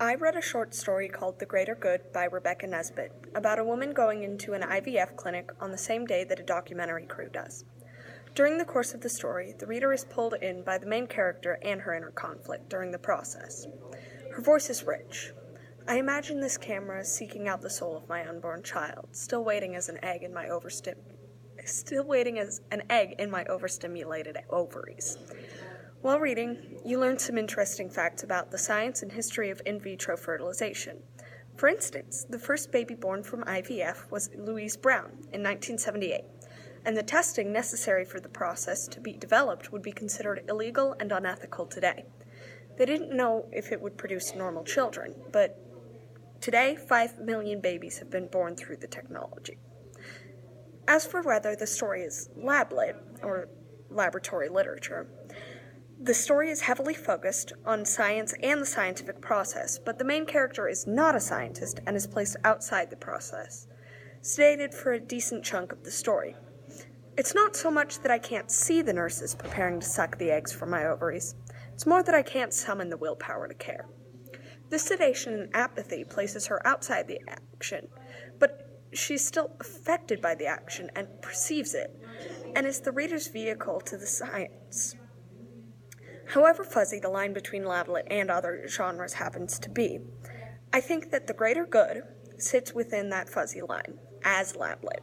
I read a short story called The Greater Good by Rebecca Nesbitt about a woman going into an IVF clinic on the same day that a documentary crew does. During the course of the story, the reader is pulled in by the main character and her inner conflict during the process. Her voice is rich. I imagine this camera seeking out the soul of my unborn child, still waiting as an egg in my overstimulated ovaries. While reading, you learn some interesting facts about the science and history of in vitro fertilization. For instance, the first baby born from IVF was Louise Brown in 1978, and the testing necessary for the process to be developed would be considered illegal and unethical today. They didn't know if it would produce normal children, but today 5 million babies have been born through the technology. As for whether the story is lab-lit, or laboratory literature, the story is heavily focused on science and the scientific process, but the main character is not a scientist and is placed outside the process, stated for a decent chunk of the story. It's not so much that I can't see the nurses preparing to suck the eggs from my ovaries. It's more that I can't summon the willpower to care. This sedation and apathy places her outside the action, but she's still affected by the action and perceives it, and is the reader's vehicle to the science. However fuzzy the line between lab-lit and other genres happens to be, I think that The Greater Good sits within that fuzzy line, as lab-lit.